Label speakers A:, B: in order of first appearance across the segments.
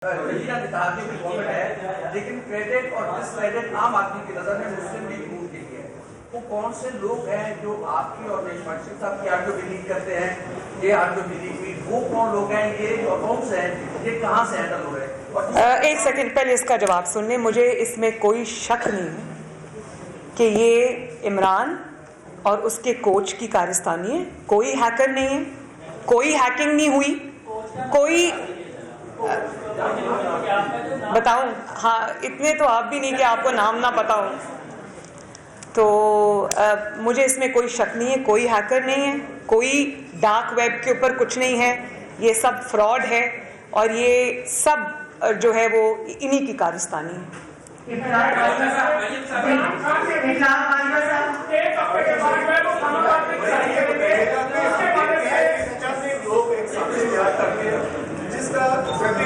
A: Government है, लेकिन credit और डिसक्रेडिट आम आदमी की नजर में मुस्लिम लीग नून के लिए है। वो कौन से लोग हैं जो आपकी और रेशमाशी साहब की आरटीओ लीग करते हैं, ये आरटीओ लीग में वो कौन लोग हैं, ये और कौन से हैं, ये कहाँ से हैंडल हो रहे हैं?
B: एक सेकंड पहले इसका जवाब सुनने। मुझे इसमें कोई शक नहीं है कि ये इमरान और उसके कोच की कारस्तानी है। कोई हैकर नहीं है, कोई हैकिंग नहीं हुई, कोई बताऊं? हाँ, इतने तो आप भी नहीं कि आपको नाम ना पता हो। तो मुझे इसमें कोई शक नहीं है, कोई हैकर नहीं है, कोई डार्क वेब के ऊपर कुछ नहीं है। ये सब फ्रॉड है और ये सब जो है वो इन्हीं की कारस्तानी है।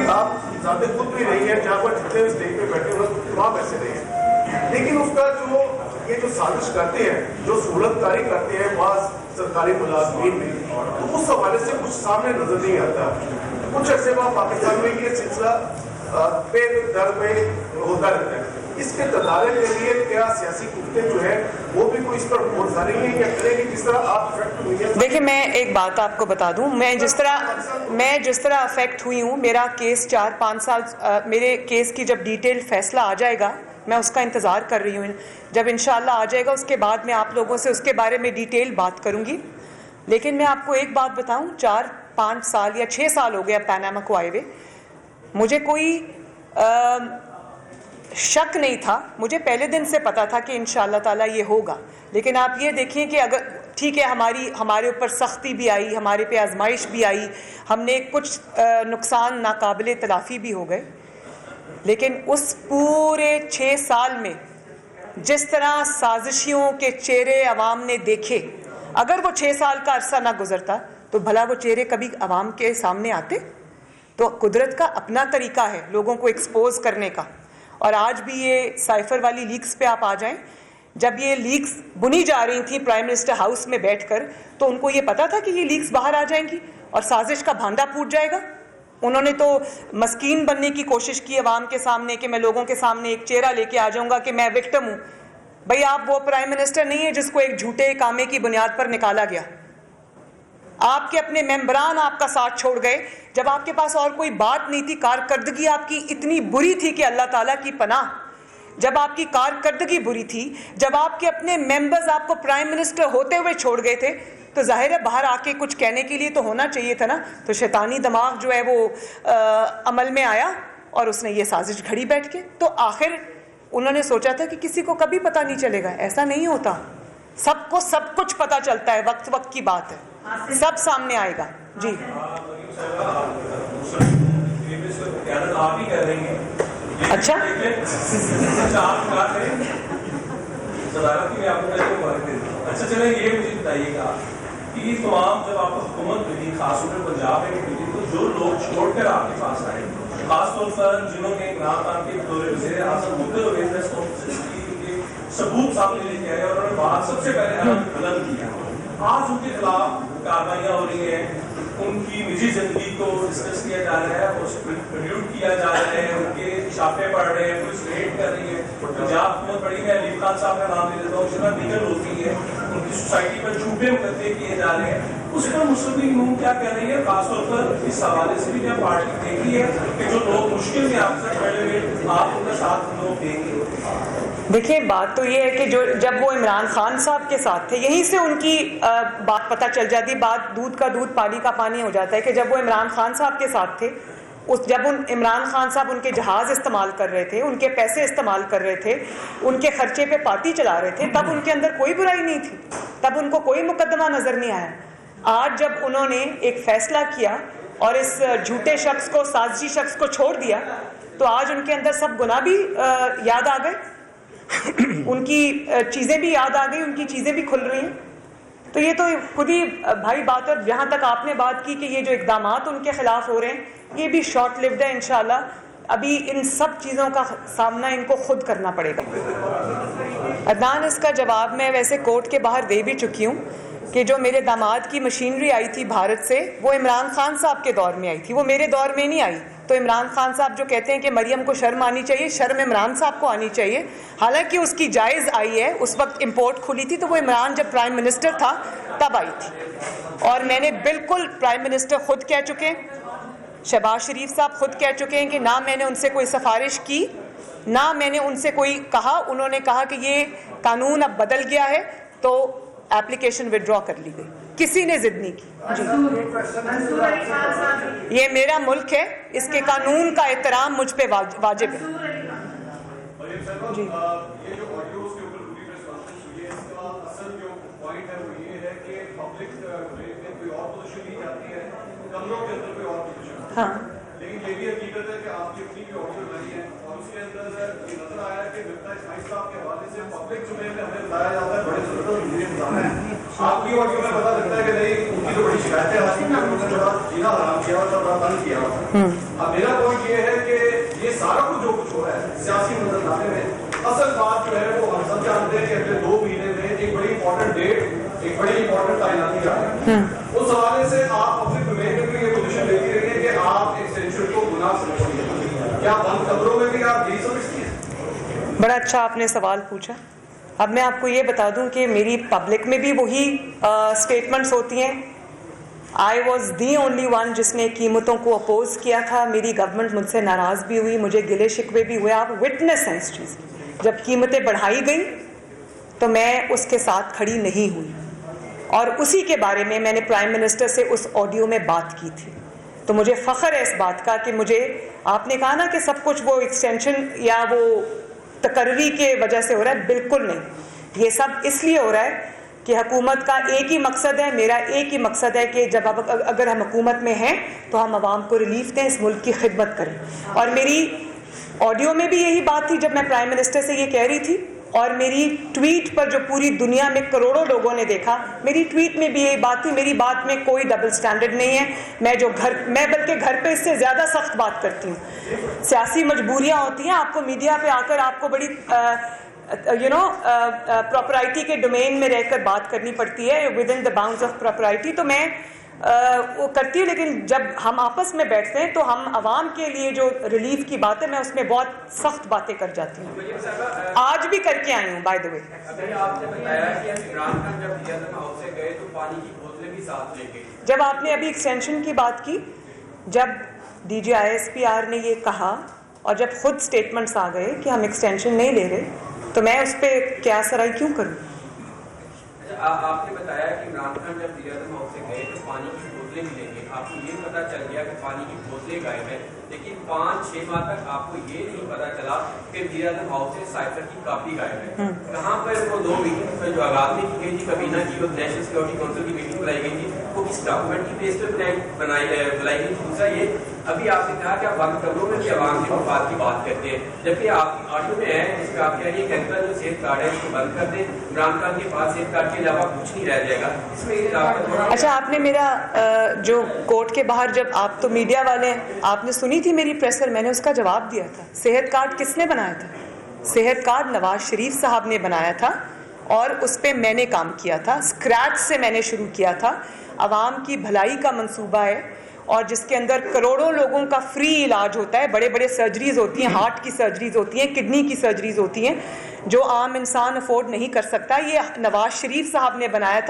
C: आप ज्यादा खुद भी नहीं है, जहाँ पर जितने स्टेज पे बैठे हुए तमाम ऐसे नहीं है, लेकिन उसका जो साजिश करते हैं, जो सहूलतकारी करते हैं बाज़ सरकारी मुलाजमीन में, तो उस हवाले से कुछ सामने नजर नहीं आता। कुछ अर्से बाद पाकिस्तान में ये सिलसिला पे दर पे होता रहता है। इसके तदारे के लिए क्या सियासी कुत्ते जो है वो भी कोई इस पर गौर जारी नहीं या करेंगे? जिस तरह आप इफेक्ट हुई है।
B: देखिए, मैं एक बात आपको बता दूं, मैं जिस तरह अफेक्ट हुई हूँ, मेरा केस 4-5 साल, मेरे केस की जब डिटेल फैसला आ जाएगा, मैं उसका इंतज़ार कर रही हूँ। जब इंशाल्लाह आ जाएगा उसके बाद मैं आप लोगों से उसके बारे में डिटेल बात करूँगी। लेकिन मैं आपको एक बात बताऊँ, 4-5 साल या 6 साल हो गया पैनामा को आए हुए, मुझे कोई शक नहीं था। मुझे पहले दिन से पता था कि इंशाअल्लाह ताला ये होगा। लेकिन आप ये देखिए कि अगर ठीक है, हमारे ऊपर सख्ती भी आई, हमारे पे आजमाइश भी आई, हमने कुछ नुकसान नाकाबिले तलाफ़ी भी हो गए, लेकिन उस पूरे 6 साल में जिस तरह साजिशियों के चेहरे अवाम ने देखे, अगर वो 6 साल का अरसा ना गुजरता तो भला वो चेहरे कभी अवाम के सामने आते? तो कुदरत का अपना तरीका है लोगों को एक्सपोज करने का। और आज भी ये साइफर वाली लीक्स पे आप आ जाएं, जब ये लीक्स बुनी जा रही थी प्राइम मिनिस्टर हाउस में बैठकर, तो उनको ये पता था कि ये लीक्स बाहर आ जाएंगी और साजिश का भांडा फूट जाएगा। उन्होंने तो मस्कीन बनने की कोशिश की अवाम के सामने कि मैं लोगों के सामने एक चेहरा लेके आ जाऊंगा कि मैं विक्टिम हूँ। भाई, आप वो प्राइम मिनिस्टर नहीं है जिसको एक झूठे कामे की बुनियाद पर निकाला गया। आपके अपने मेंबरान आपका साथ छोड़ गए जब आपके पास और कोई बात नहीं थी। कारकर्दगी आपकी इतनी बुरी थी कि अल्लाह ताला की पनाह, जब आपकी कारकर्दगी बुरी थी, जब आपके अपने मेंबर्स आपको प्राइम मिनिस्टर होते हुए छोड़ गए थे, तो जाहिर है बाहर आके कुछ कहने के लिए तो होना चाहिए था ना। तो शैतानी दिमाग जो है वो अमल में आया और उसने ये साजिश घड़ी बैठ के। तो आखिर उन्होंने सोचा था कि किसी को कभी पता नहीं चलेगा। ऐसा नहीं होता, सबको सब कुछ पता चलता है, वक्त वक्त की बात है, सब सामने आएगा। जी, अच्छा,
D: अच्छा चले, ये मुझे बताइएगा कि तमाम जब आपको हुकूमत मिली, खासतौर पर पंजाब में मिली, तो जो लोग छोड़कर आपके पास आए, खासतौर पर जिन्होंने इमरान खान के दौरे वज़ीर आज़म होते हुए सबूत सामने लेके आए और उन्होंने बात सबसे पहले अलग बुलंद किया, आज उनके खिलाफ कार्रवाइयाँ हो रही हैं, उनकी निजी जिंदगी को डिस्कस किया जा रहा है, उसको प्रड्यूट किया जा रहा है, उनके छापे पड़ रहे हैं, पुलिस रेड कर रही है। पंजाब हुकूमत बड़ी है, अलीम खान साहब का नाम ले लेता हूँ, जितना लीगल होती है, उनकी सोसाइटी पर झूठे मुकदमे किए जा रहे हैं। उस पर मुस्लिम लीग नून क्या कह रही है? खासतौर पर इस हवाले से भी क्या पार्टी देखी है कि जो लोग मुश्किल में आपसे खड़े हुए, आप उनका साथ लोग देंगे?
B: देखिए, बात तो ये है कि जब वो इमरान खान साहब के साथ थे, यहीं से उनकी बात पता चल जाती। बात दूध का दूध पानी का पानी हो जाता है कि जब वो इमरान खान साहब के साथ थे, जब इमरान खान साहब उनके जहाज़ इस्तेमाल कर रहे थे, उनके पैसे इस्तेमाल कर रहे थे, उनके खर्चे पे पार्टी चला रहे थे, तब उनके अंदर कोई बुराई नहीं थी, तब उनको कोई मुकदमा नज़र नहीं आया। आज जब उन्होंने एक फ़ैसला किया और इस झूठे शख्स को, साजिशी शख्स को छोड़ दिया, तो आज उनके अंदर सब गुनाह भी याद आ गए, उनकी चीज़ें भी याद आ गई, उनकी चीज़ें भी खुल रही हैं। तो ये तो खुद ही भाई बात। और जहाँ तक आपने बात की कि ये जो इक़दामात उनके ख़िलाफ़ हो रहे हैं, ये भी शॉर्ट लिव्ड है इंशाल्लाह। अभी इन सब चीज़ों का सामना इनको खुद करना पड़ेगा। अदनान, इसका जवाब मैं वैसे कोर्ट के बाहर दे भी चुकी हूँ कि जो मेरे दामाद की मशीनरी आई थी भारत से, वो इमरान खान साहब के दौर में आई थी, वो मेरे दौर में नहीं आई। تو عمران خان صاحب جو کہتے ہیں کہ مریم کو شرم آنی چاہیے، شرم عمران صاحب کو آنی چاہیے. حالانکہ اس کی جائز آئی ہے، اس وقت امپورٹ کھلی تھی تو وہ عمران جب پرائم منسٹر تھا تب آئی تھی. اور میں نے بالکل پرائم منسٹر خود کہہ چکے ہیں، شہباز شریف صاحب خود کہہ چکے ہیں کہ نہ میں نے ان سے کوئی سفارش کی، نہ میں نے ان سے کوئی کہا. انہوں نے کہا کہ یہ قانون اب بدل گیا ہے تو اپلیکیشن وڈرا کر لی گئی، کسی نے ضد نہیں کی. یہ میرا ملک ہے، اس کے قانون کا احترام مجھ پہ واجب ہے. جی
C: یہ جو آڈیوز کے اوپر پوری پریس کانفرنس ہوئی ہے، اس کا اصل جو پوائنٹ ہے وہ یہ ہے کہ پبلک میں کوئی اور پوزیشن نہیں جاتی ہے، کمروں کے اندر کوئی اور پوزیشن.
B: ہاں،
C: لیکن یہ بھی حقیقت ہے کہ آپ کی اپنی بھی آڈیو بنی ہے اور اس کے اندر یہ نظر آیا ہے کہ مرزا اسماعیل صاحب کے حوالے سے پبلک جو میں ہمیں بتایا جاتا ہے بڑے ضرورت مجھے بتانا ہے. آپ کی آڈیو میں پتا لگتا ہے کہ نہیں ان کی تو بڑی شکایتیں حاصل کی، انہوں نے بڑا جینا حرام کیا اور بڑا تنگ کیا. اب میرا پوائنٹ یہ ہے کہ یہ سارا کچھ جو کچھ ہو رہا ہے سیاسی نظرنامے میں، اصل بات جو ہے وہ ہم سب جانتے ہیں کہ اگلے 2 مہینے میں ایک بڑی امپورٹنٹ ڈیٹ، ایک بڑی امپورٹنٹ تعیناتی آ رہی ہے. اس حوالے سے آپ پبلک ڈومین میں بھی یہ پوزیشن لیتی رہی ہے کہ آپ ایکسٹینشن کو گناہ سمجھتی ہیں. کیا بند خبروں میں بھی آپ یہی سمجھتی ہیں؟
B: بڑا اچھا آپ نے سوال پوچھا. اب میں آپ کو یہ بتا دوں کہ میری پبلک میں بھی وہی اسٹیٹمنٹس ہوتی ہیں. I was the only one جس نے قیمتوں کو اپوز کیا تھا. میری گورنمنٹ مجھ سے ناراض بھی ہوئی، مجھے گلے شکوے بھی ہوئے. آپ وٹنس ہیں اس چیز کی. جب قیمتیں بڑھائی گئیں تو میں اس کے ساتھ کھڑی نہیں ہوئی، اور اسی کے بارے میں نے پرائم منسٹر سے اس آڈیو میں بات کی تھی. تو مجھے فخر ہے اس بات کا کہ مجھے، آپ نے کہا نا کہ سب کچھ وہ ایکسٹینشن یا وہ تقرری کے وجہ سے ہو رہا ہے، بالکل نہیں. یہ سب اس لیے ہو رہا ہے کہ حکومت کا ایک ہی مقصد ہے، میرا ایک ہی مقصد ہے کہ جب اگر ہم حکومت میں ہیں تو ہم عوام کو ریلیف دیں، اس ملک کی خدمت کریں. اور میری آڈیو میں بھی یہی بات تھی جب میں پرائم منسٹر سے یہ کہہ رہی تھی، اور میری ٹویٹ پر جو پوری دنیا میں کروڑوں لوگوں نے دیکھا، میری ٹویٹ میں بھی یہی بات تھی. میری بات میں کوئی ڈبل سٹینڈرڈ نہیں ہے. میں بلکہ گھر پہ اس سے زیادہ سخت بات کرتی ہوں. سیاسی مجبوریاں ہوتی ہیں، آپ کو میڈیا پہ آ کر آپ کو بڑی پراپرائٹی کے ڈومین میں رہ کر بات کرنی پڑتی ہے، within the bounds of propriety. تو میں وہ کرتی ہوں، لیکن جب ہم آپس میں بیٹھتے ہیں تو ہم عوام کے لیے جو ریلیف کی بات ہے، میں اس میں بہت سخت باتیں کر جاتی ہوں. آج بھی کر کے آئی ہوں بائی دا وے.
A: ابھی آپ نے بتایا کہ عمران خان جب ریاض ہاؤس سے گئے تو پانی کی بوتلیں بھی ساتھ لے گئے.
B: جب آپ نے ابھی ایکسٹینشن کی بات کی، جب D G I S P R نے یہ کہا اور جب خود سٹیٹمنٹس آ گئے کہ ہم ایکسٹینشن نہیں لے رہے، تو میں اس پہ کیا سرائی کیوں کروں؟
A: آپ نے بتایا کہ عمران خان جب ریاض ہاؤس سے گئے تو پانی کی بوتلیں بھی لے گئے. آپ کو یہ پتا چل گیا کہ پانی کی بوتلیں غائب ہیں، لیکن 5-6 ماہ تک آپ کو یہ نہیں پتا چلا کہ ریاض ہاؤس سے سائفر کی کاپی غائب ہے. کہاں پر وہ 2 میٹنگ جو آغاز میں کی گئی تھی، کبینہ کی وہ نیشنل سیکورٹی کونسل کی میٹنگ بلائی گئی تھی، وہ کس ڈاکومنٹ کی بیس پہ بلائی گئی تھی؟ دوسرا یہ، ابھی آپ نے کہا کہ آپ بند کمروں میں بھی عوام کے مفاد کی بات کرتے ہیں، جبکہ آپ کی آڈیو میں ہے جس میں آپ کہہ رہی ہیں کہ انکل جو صحت کارڈ ہے اس کو بند کر دیں، عمران خان کے پاس صحت کارڈ کے علاوہ کچھ نہیں رہ جائے گا. اس میں
B: اچھا، آپ نے میرا جو کورٹ کے باہر، جب آپ تو میڈیا والے ہیں، آپ نے سنی تھی میری پریسر، میں نے اس کا جواب دیا تھا. صحت کارڈ کس نے بنایا تھا؟ صحت کارڈ نواز شریف صاحب نے بنایا تھا، اور اس پہ میں نے کام کیا تھا. اسکریچ سے میں نے شروع کیا تھا. عوام کی بھلائی کا منصوبہ ہے، اور جس کے اندر کروڑوں لوگوں کا فری علاج ہوتا ہے. بڑے بڑے سرجریز ہوتی ہیں، ہارٹ کی سرجریز ہوتی ہیں، کڈنی کی سرجریز ہوتی ہیں، جو عام انسان افورڈ نہیں کر سکتا. یہ نواز شریف صاحب نے بنایا تھا.